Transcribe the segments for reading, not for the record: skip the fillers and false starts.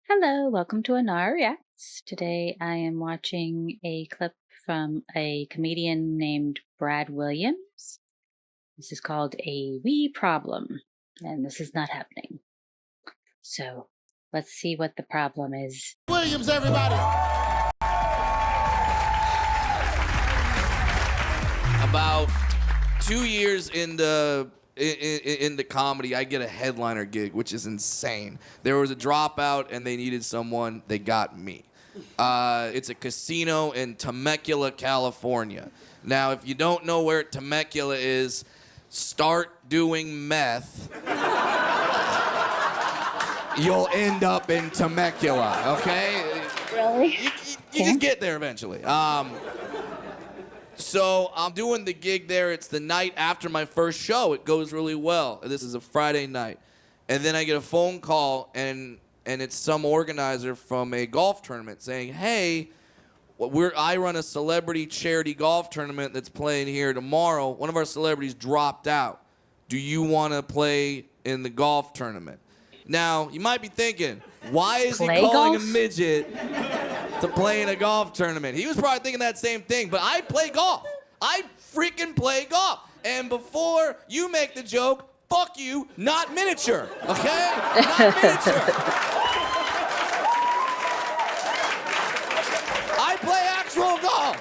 Hello, welcome to Ennara Reacts. Today I am watching a clip from a comedian named Brad Williams. This is called A Wee Problem, and this is not happening. So let's see what the problem is. Williams, everybody. About 2 years into comedy, I get a headliner gig, which is insane. There was a dropout, and they needed someone. They got me. It's a casino in Temecula, California. Now, if you don't know where Temecula is, start doing meth. You'll end up in Temecula, okay? Really? You just get there eventually. So I'm doing the gig there. It's the night after my first show. It goes really well. This is a Friday night. And then I get a phone call, and it's some organizer from a golf tournament saying, hey, I run a celebrity charity golf tournament that's playing here tomorrow. One of our celebrities dropped out. Do you want to play in the golf tournament? Now, you might be thinking, why is he calling a midget to play in a golf tournament? He was probably thinking that same thing, but I play golf. I freaking play golf. And before you make the joke, fuck you, not miniature, okay? Not miniature. I play actual golf.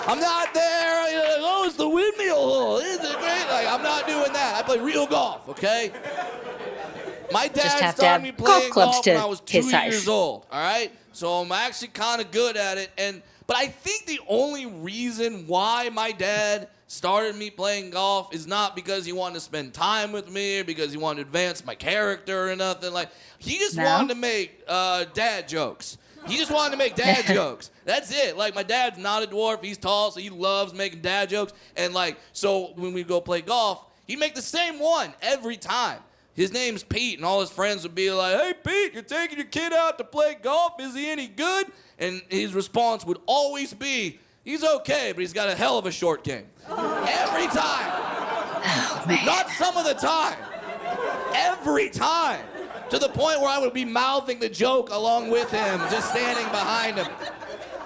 I'm not there, oh, it's the windmill hole. Isn't it great? Like, I'm not doing that. I play real golf, okay? My dad started me playing golf when I was 2 years old, all right? So I'm actually kind of good at it. But I think the only reason why my dad started me playing golf is not because he wanted to spend time with me or because he wanted to advance my character or nothing. Like, he just wanted to make dad jokes. He just wanted to make dad jokes. That's it. Like, my dad's not a dwarf. He's tall, so he loves making dad jokes. And, like, so when we go play golf, he'd make the same one every time. His name's Pete, and all his friends would be like, hey, Pete, you're taking your kid out to play golf? Is he any good? And his response would always be, he's okay, but he's got a hell of a short game. Every time. Oh, man. Not some of the time. Every time. To the point where I would be mouthing the joke along with him, just standing behind him.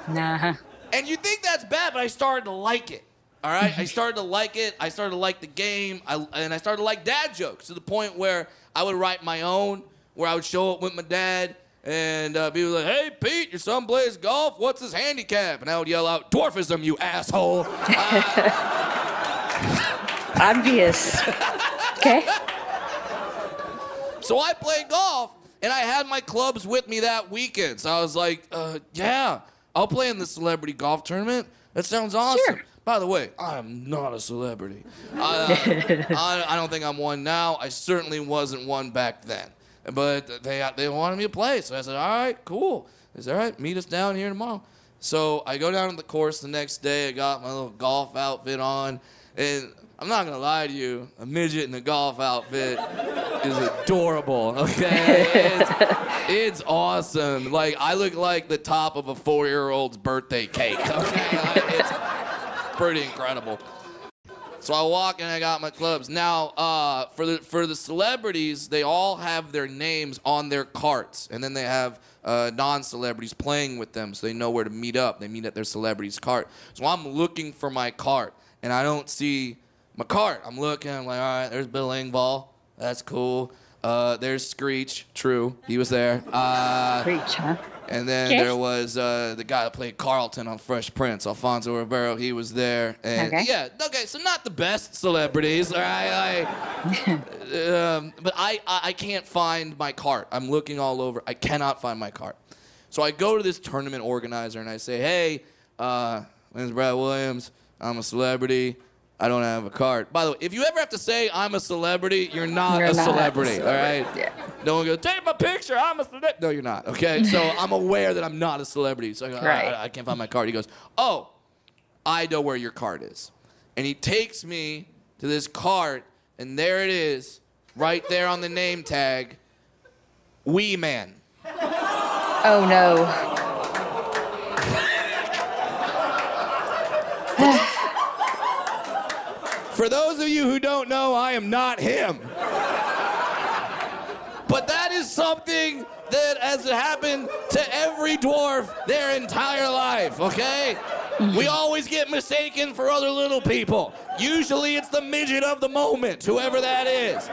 Nah. And you think that's bad, but I started to like it. All right, I started to like it. I started to like the game, and I started to like dad jokes to the point where I would write my own, where I would show up with my dad, and people would like, "Hey, Pete, your son plays golf. What's his handicap?" And I would yell out, "Dwarfism, you asshole!" Obvious. Okay. So I played golf, and I had my clubs with me that weekend. So I was like, "Yeah, I'll play in the celebrity golf tournament. That sounds awesome." Sure. By the way, I'm not a celebrity. I don't think I'm one now. I certainly wasn't one back then. But they wanted me to play, so I said, all right, cool. They said, all right, meet us down here tomorrow. So I go down to the course the next day. I got my little golf outfit on, and I'm not going to lie to you, a midget in a golf outfit is adorable, okay? It's awesome. Like, I look like the top of a 4-year-old's birthday cake, okay? It's pretty incredible. So I walk and I got my clubs. Now, for the celebrities, they all have their names on their carts, and then they have non-celebrities playing with them, so they know where to meet up. They meet at their celebrity's cart. So I'm looking for my cart, and I don't see my cart. I'm looking. I'm like, all right, there's Bill Engvall. That's cool. There's Screech. True, he was there. Screech, huh? And then there was the guy that played Carlton on Fresh Prince, Alfonso Ribeiro. He was there. And okay, so not the best celebrities, all right? But I can't find my cart. I'm looking all over. I cannot find my cart. So I go to this tournament organizer and I say, hey, my name's Brad Williams. I'm a celebrity. I don't have a cart. By the way, if you ever have to say I'm a celebrity, you're not a celebrity, all right? Yeah. No one goes, take my picture, I'm a celebrity. No, you're not, okay? So I'm aware that I'm not a celebrity. So I go, Right. I can't find my card. He goes, oh, I know where your card is. And he takes me to this cart, and there it is, right there on the name tag, Wee Man. Oh, no. For those of you who don't know, I am not him. But that is something something that has happened to every dwarf their entire life, okay? We always get mistaken for other little people. Usually it's the midget of the moment, whoever that is.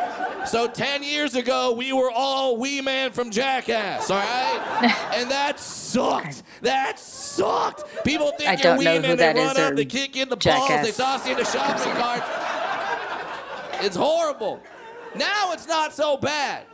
So 10 years ago, we were all Wee Man from Jackass, all right? And that sucked. That sucked. People think you're Wee Man, they run up, they kick you in the balls, they toss you in the shopping cart. It's horrible. Now it's not so bad.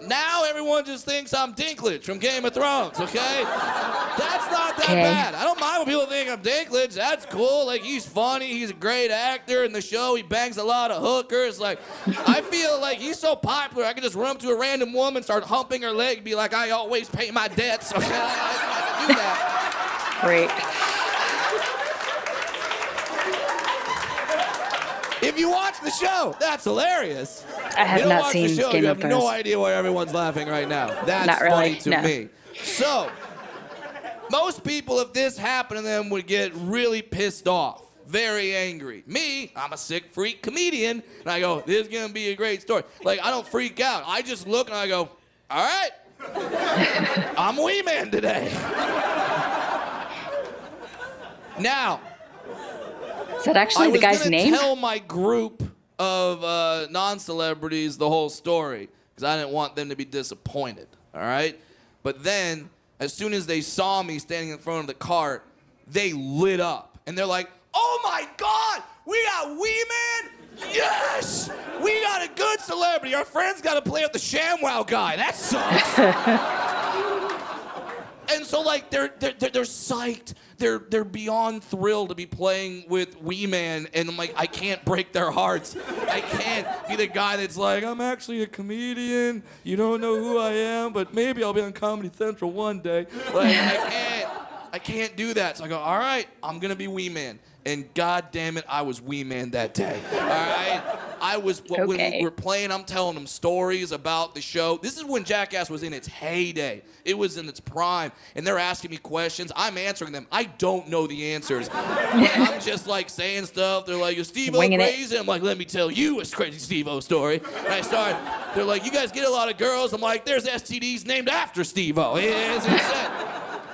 Now everyone just thinks I'm Dinklage from Game of Thrones, okay? That's not that bad. I don't mind when people think I'm Dinklage. That's cool. Like, he's funny. He's a great actor in the show. He bangs a lot of hookers. Like, I feel like he's so popular, I can just run up to a random woman, start humping her leg, and be like, I always pay my debts, okay? I can do that. Great. If you watch the show, that's hilarious. I have not seen Game of Thrones. You have no idea why everyone's laughing right now. That's funny to me. So, most people, if this happened to them, would get really pissed off, very angry. Me, I'm a sick freak comedian, and I go, this is gonna be a great story. Like, I don't freak out. I just look and I go, all right, I'm Wee Man today. Now, is that actually the guy's name? I was gonna tell my group of non-celebrities the whole story because I didn't want them to be disappointed, all right? But then, as soon as they saw me standing in front of the cart, they lit up. And they're like, oh my God, we got Wee Man? Yes! We got a good celebrity. Our friend's got to play with the ShamWow guy. That sucks. And so, like, they're psyched. They're beyond thrilled to be playing with Wee Man, and I'm like, I can't break their hearts. I can't be the guy that's like, I'm actually a comedian. You don't know who I am, but maybe I'll be on Comedy Central one day. Like, I can't do that. So I go, all right, I'm gonna be Wee Man. And God damn it, I was Wee Man that day. All right? When we were playing, I'm telling them stories about the show. This is when Jackass was in its heyday. It was in its prime. And they're asking me questions. I'm answering them. I don't know the answers. I'm just like saying stuff. They're like, is Steve-O crazy? I'm like, let me tell you a crazy Steve-O story. And they're like, you guys get a lot of girls. I'm like, there's STDs named after Steve-O.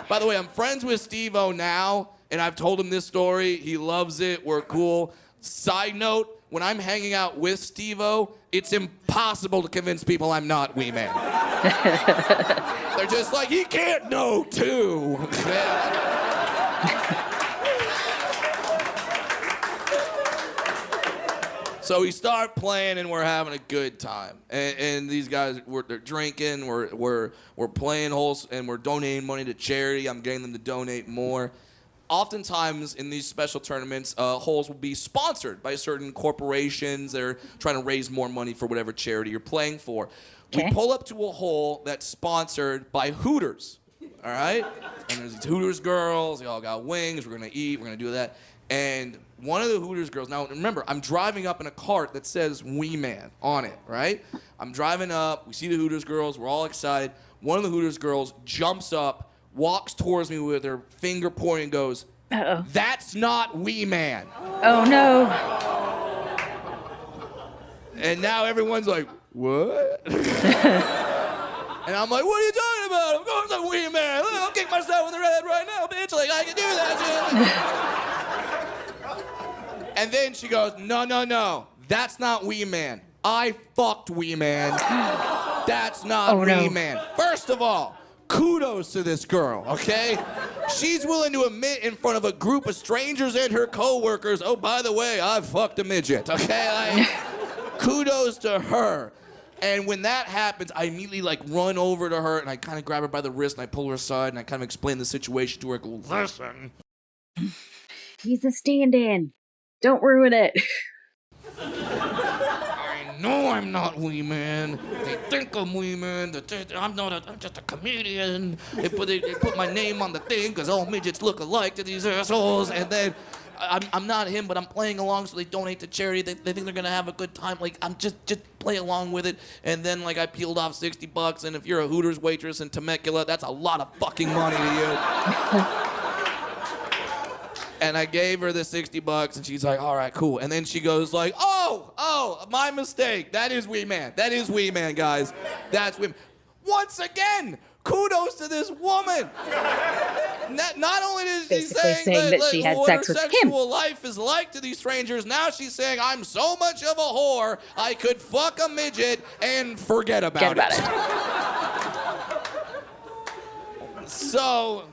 By the way, I'm friends with Steve-O now. And I've told him this story. He loves it. We're cool. Side note, when I'm hanging out with Steve-O, it's impossible to convince people I'm not Wee Man. They're just like, he can't know, too. So we start playing, and we're having a good time. And these guys, they're drinking, we're playing holes, and we're donating money to charity. I'm getting them to donate more. Oftentimes in these special tournaments, holes will be sponsored by certain corporations that are trying to raise more money for whatever charity you're playing for. Okay. We pull up to a hole that's sponsored by Hooters, all right? And there's these Hooters girls, they all got wings, we're gonna eat, we're gonna do that. And one of the Hooters girls, now remember, I'm driving up in a cart that says Wee Man on it, right? I'm driving up, we see the Hooters girls, we're all excited. One of the Hooters girls jumps up, walks towards me with her finger pointing and goes, uh-oh, that's not Wee Man. Oh, no. And now everyone's like, what? And I'm like, what are you talking about? Of course I'm Wee Man. I'll kick myself in the head right now, bitch. Like, I can do that shit. And then she goes, no. That's not Wee Man. I fucked Wee Man. That's not Wee Man. First of all, kudos to this girl, okay? She's willing to admit in front of a group of strangers and her coworkers, oh, by the way, I fucked a midget, okay? Kudos to her. And when that happens, I immediately run over to her and I kind of grab her by the wrist and I pull her aside and I kind of explain the situation to her. I go, listen. He's a stand-in. Don't ruin it. No, I'm not Wee Man. They think I'm Wee Man. I'm just a comedian. They put my name on the thing because all midgets look alike to these assholes. And then I'm not him, but I'm playing along so they donate to charity. They think they're going to have a good time. Like, I'm just play along with it. And then, I peeled off $60. And if you're a Hooters waitress in Temecula, that's a lot of fucking money to you. And I gave her the $60, and she's like, all right, cool. And then she goes like, oh, my mistake. That is Wee Man. That is Wee Man, guys. That's Wee Man. Once again, kudos to this woman. Not only is she Basically saying that she had what her sex with him. sexual life is like to these strangers, now she's saying, I'm so much of a whore, I could fuck a midget and forget about it. So,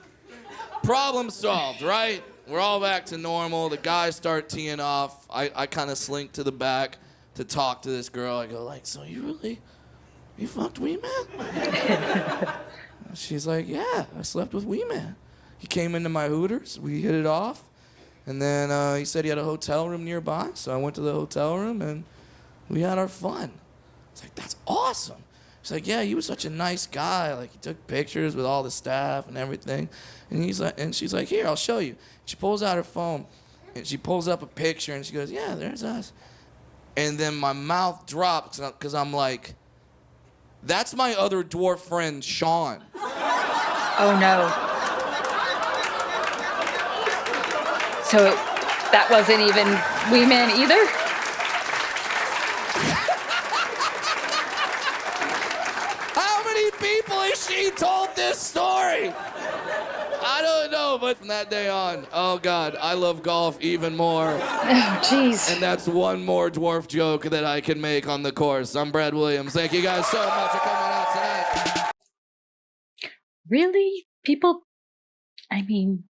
problem solved, right? We're all back to normal. The guys start teeing off. I kind of slink to the back to talk to this girl. I go like, so you fucked Wee Man? She's like, yeah, I slept with Wee Man. He came into my Hooters. We hit it off. And then he said he had a hotel room nearby. So I went to the hotel room and we had our fun. It's like, that's awesome. She's like, yeah, he was such a nice guy. Like, he took pictures with all the staff and everything. And she's like, here, I'll show you. She pulls out her phone and she pulls up a picture and she goes, yeah, there's us. And then my mouth drops because I'm like, that's my other dwarf friend, Sean. Oh, no. So that wasn't even Wee Man either? How many people has she told this story? I don't know, but from that day on, oh God, I love golf even more. Oh, jeez. And that's one more dwarf joke that I can make on the course. I'm Brad Williams. Thank you guys so much for coming out tonight. Really? People, I mean,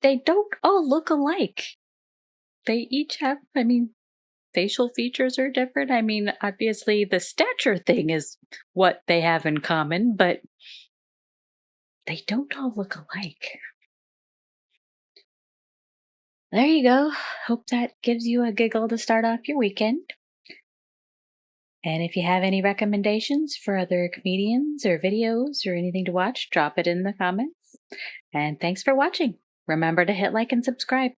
they don't all look alike. They each have, facial features are different. Obviously the stature thing is what they have in common, but they don't all look alike. There you go. Hope that gives you a giggle to start off your weekend. And if you have any recommendations for other comedians or videos or anything to watch, drop it in the comments. And thanks for watching. Remember to hit like and subscribe.